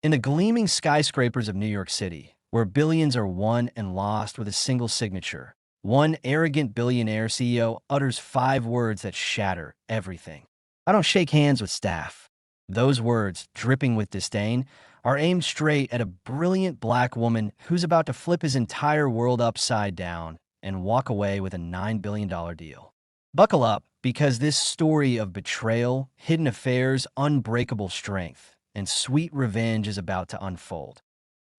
In the gleaming skyscrapers of New York City, where billions are won and lost with a single signature, one arrogant billionaire CEO utters 5 words that shatter everything. I don't shake hands with staff. Those words, dripping with disdain, are aimed straight at a brilliant black woman who's about to flip his entire world upside down and walk away with a $9 billion deal. Buckle up, because this story of betrayal, hidden affairs, unbreakable strength, and sweet revenge is about to unfold.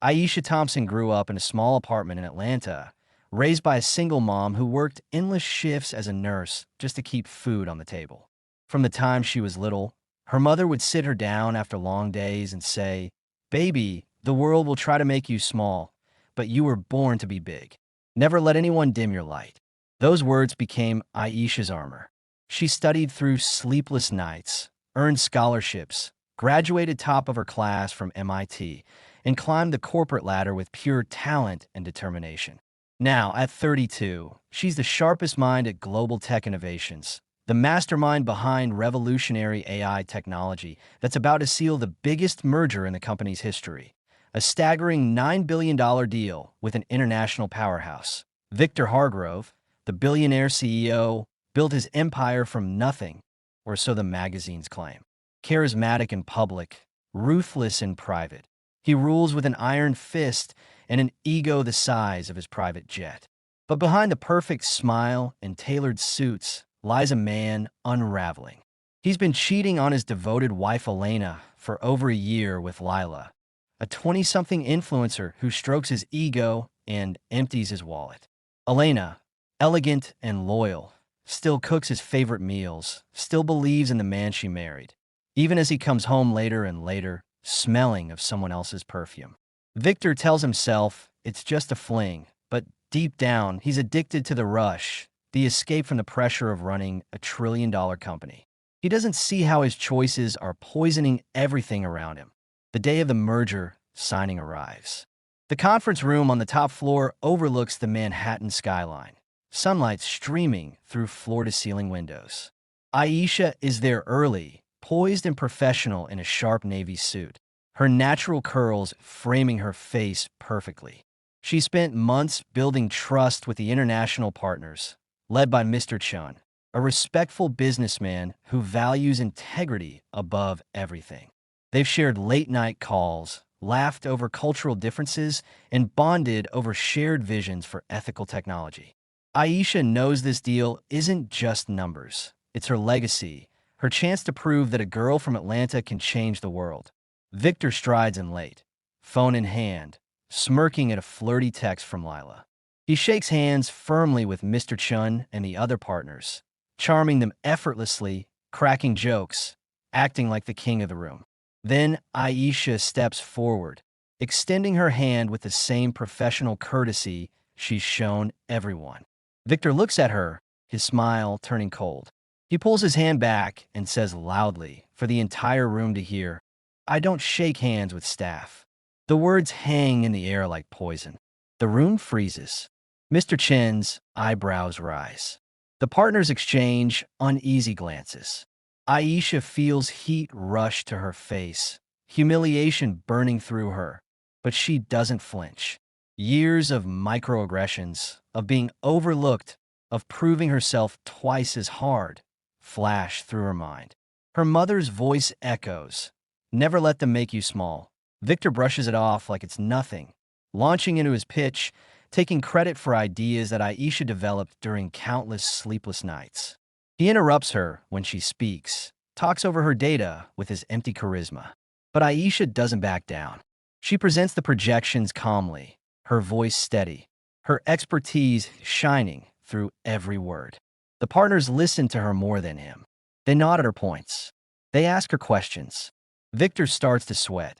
Aisha Thompson grew up in a small apartment in Atlanta, raised by a single mom who worked endless shifts as a nurse just to keep food on the table. From the time she was little, her mother would sit her down after long days and say, "Baby, the world will try to make you small, but you were born to be big. Never let anyone dim your light." Those words became Aisha's armor. She studied through sleepless nights, earned scholarships, graduated top of her class from MIT, and climbed the corporate ladder with pure talent and determination. Now, at 32, she's the sharpest mind at global tech innovations, the mastermind behind revolutionary AI technology that's about to seal the biggest merger in the company's history, a staggering $9 billion deal with an international powerhouse. Victor Hargrove, the billionaire CEO, built his empire from nothing, or so the magazines claim. Charismatic in public, ruthless in private, he rules with an iron fist and an ego the size of his private jet. But behind the perfect smile and tailored suits lies a man unraveling. He's been cheating on his devoted wife Elena for over a year with Lila, a 20-something influencer who strokes his ego and empties his wallet. Elena, elegant and loyal, still cooks his favorite meals, still believes in the man she married, even as he comes home later and later, smelling of someone else's perfume. Victor tells himself it's just a fling, but deep down, he's addicted to the rush, the escape from the pressure of running a trillion-dollar company. He doesn't see how his choices are poisoning everything around him. The day of the merger signing arrives. The conference room on the top floor overlooks the Manhattan skyline, sunlight streaming through floor-to-ceiling windows. Aisha is there early, poised and professional in a sharp navy suit, her natural curls framing her face perfectly. She spent months building trust with the international partners, led by Mr. Chun, a respectful businessman who values integrity above everything. They've shared late-night calls, laughed over cultural differences, and bonded over shared visions for ethical technology. Aisha knows this deal isn't just numbers. It's her legacy, her chance to prove that a girl from Atlanta can change the world. Victor strides in late, phone in hand, smirking at a flirty text from Lila. He shakes hands firmly with Mr. Chun and the other partners, charming them effortlessly, cracking jokes, acting like the king of the room. Then Aisha steps forward, extending her hand with the same professional courtesy she's shown everyone. Victor looks at her, his smile turning cold. He pulls his hand back and says loudly, for the entire room to hear, "I don't shake hands with staff." The words hang in the air like poison. The room freezes. Mr. Chen's eyebrows rise. The partners exchange uneasy glances. Aisha feels heat rush to her face, humiliation burning through her, but she doesn't flinch. Years of microaggressions, of being overlooked, of proving herself twice as hard, flash through her mind. Her mother's voice echoes, "Never let them make you small." Victor brushes it off like it's nothing, launching into his pitch, taking credit for ideas that Aisha developed during countless sleepless nights. He interrupts her when she speaks, talks over her data with his empty charisma. But Aisha doesn't back down. She presents the projections calmly, her voice steady, her expertise shining through every word. The partners listen to her more than him. They nod at her points. They ask her questions. Victor starts to sweat.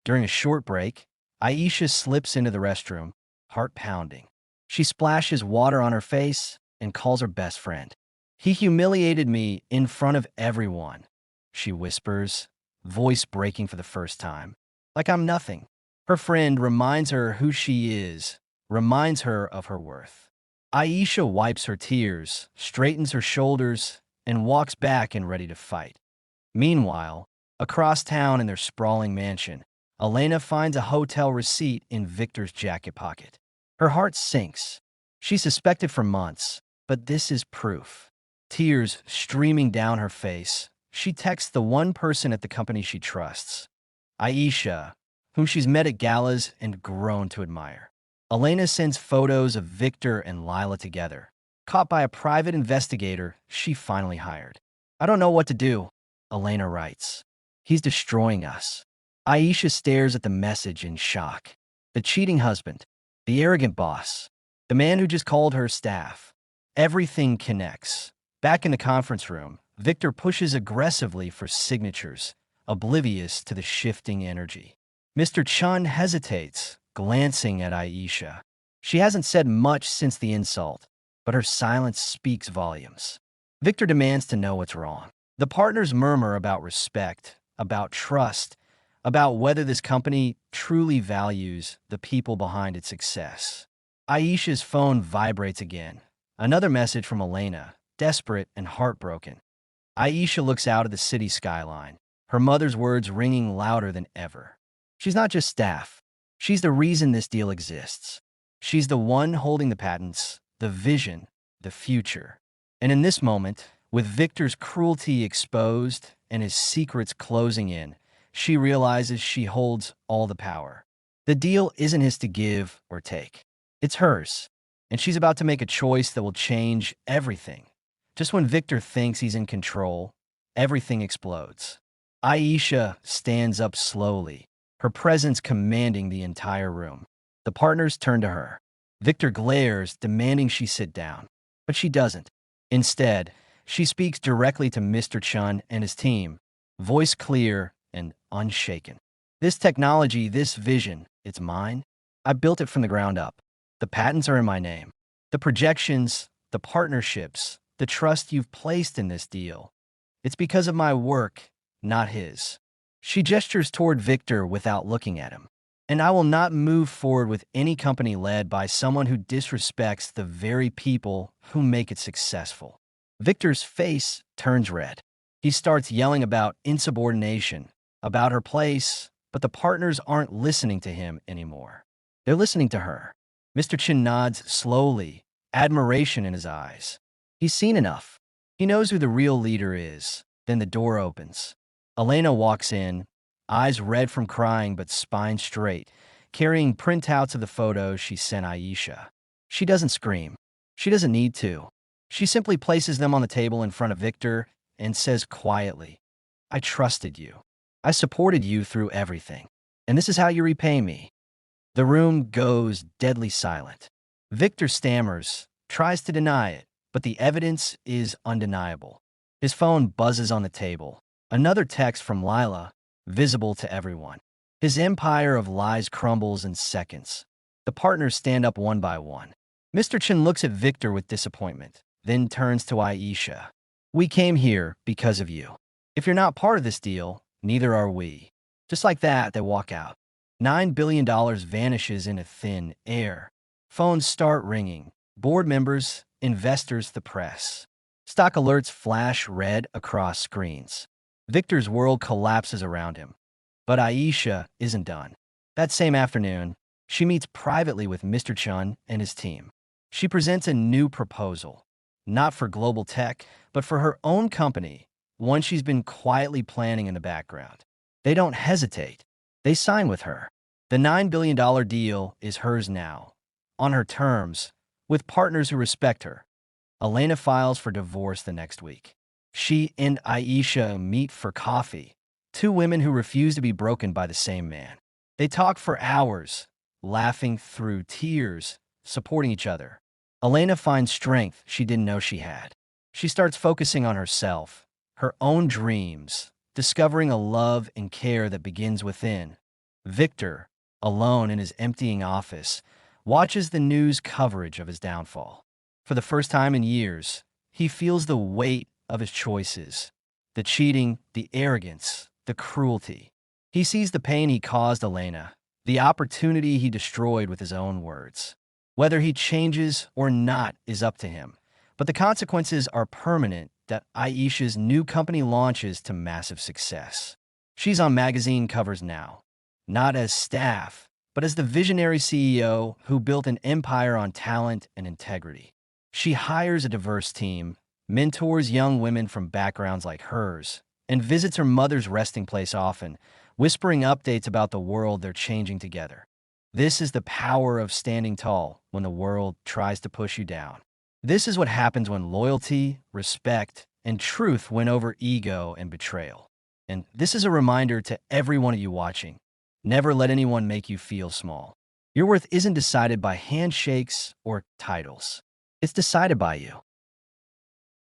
During a short break, Aisha slips into the restroom, heart pounding. She splashes water on her face and calls her best friend. "He humiliated me in front of everyone," she whispers, voice breaking for the first time. Like I'm nothing. Her friend reminds her who she is, reminds her of her worth. Aisha wipes her tears, straightens her shoulders, and walks back and ready to fight. Meanwhile, across town in their sprawling mansion, Elena finds a hotel receipt in Victor's jacket pocket. Her heart sinks. She suspected for months, but this is proof. Tears streaming down her face, she texts the one person at the company she trusts, Aisha, whom she's met at galas and grown to admire. Elena sends photos of Victor and Lila together, caught by a private investigator she finally hired. "I don't know what to do," Elena writes. "He's destroying us." Aisha stares at the message in shock. The cheating husband, the arrogant boss, the man who just called her staff. Everything connects. Back in the conference room, Victor pushes aggressively for signatures, oblivious to the shifting energy. Mr. Chun hesitates, glancing at Aisha. She hasn't said much since the insult, but her silence speaks volumes. Victor demands to know what's wrong. The partners murmur about respect, about trust, about whether this company truly values the people behind its success. Aisha's phone vibrates again. Another message from Elena, desperate and heartbroken. Aisha looks out at the city skyline, her mother's words ringing louder than ever. She's not just staff. She's the reason this deal exists. She's the one holding the patents, the vision, the future. And in this moment, with Victor's cruelty exposed and his secrets closing in, she realizes she holds all the power. The deal isn't his to give or take. It's hers. And she's about to make a choice that will change everything. Just when Victor thinks he's in control, everything explodes. Aisha stands up slowly, her presence commanding the entire room. The partners turn to her. Victor glares, demanding she sit down. But she doesn't. Instead, she speaks directly to Mr. Chun and his team, voice clear and unshaken. "This technology, this vision, it's mine. I built it from the ground up. The patents are in my name. The projections, the partnerships, the trust you've placed in this deal. It's because of my work, not his." She gestures toward Victor without looking at him. "And I will not move forward with any company led by someone who disrespects the very people who make it successful." Victor's face turns red. He starts yelling about insubordination, about her place, but the partners aren't listening to him anymore. They're listening to her. Mr. Chin nods slowly, admiration in his eyes. He's seen enough. He knows who the real leader is. Then the door opens. Elena walks in, eyes red from crying but spine straight, carrying printouts of the photos she sent Aisha. She doesn't scream. She doesn't need to. She simply places them on the table in front of Victor and says quietly, "I trusted you. I supported you through everything. And this is how you repay me." The room goes deadly silent. Victor stammers, tries to deny it, but the evidence is undeniable. His phone buzzes on the table. Another text from Lila, visible to everyone. His empire of lies crumbles in seconds. The partners stand up one by one. Mr. Chin looks at Victor with disappointment, then turns to Aisha. "We came here because of you. If you're not part of this deal, neither are we." Just like that, they walk out. $9 billion vanishes into thin air. Phones start ringing. Board members, investors, the press. Stock alerts flash red across screens. Victor's world collapses around him. But Aisha isn't done. That same afternoon, she meets privately with Mr. Chun and his team. She presents a new proposal, not for global tech, but for her own company, one she's been quietly planning in the background. They don't hesitate. They sign with her. The $9 billion deal is hers now, on her terms, with partners who respect her. Elena files for divorce the next week. She and Aisha meet for coffee, two women who refuse to be broken by the same man. They talk for hours, laughing through tears, supporting each other. Elena finds strength she didn't know she had. She starts focusing on herself, her own dreams, discovering a love and care that begins within. Victor, alone in his emptying office, watches the news coverage of his downfall. For the first time in years, he feels the weight of his choices, the cheating, the arrogance, the cruelty. He sees the pain he caused Elena, the opportunity he destroyed with his own words. Whether he changes or not is up to him, but the consequences are permanent that Aisha's new company launches to massive success. She's on magazine covers now. not as staff, but as the visionary CEO who built an empire on talent and integrity. She hires a diverse team, mentors young women from backgrounds like hers, and visits her mother's resting place often, whispering updates about the world they're changing together. This is the power of standing tall when the world tries to push you down. This is what happens when loyalty, respect, and truth win over ego and betrayal. And this is a reminder to every one of you watching. Never let anyone make you feel small. Your worth isn't decided by handshakes or titles. It's decided by you.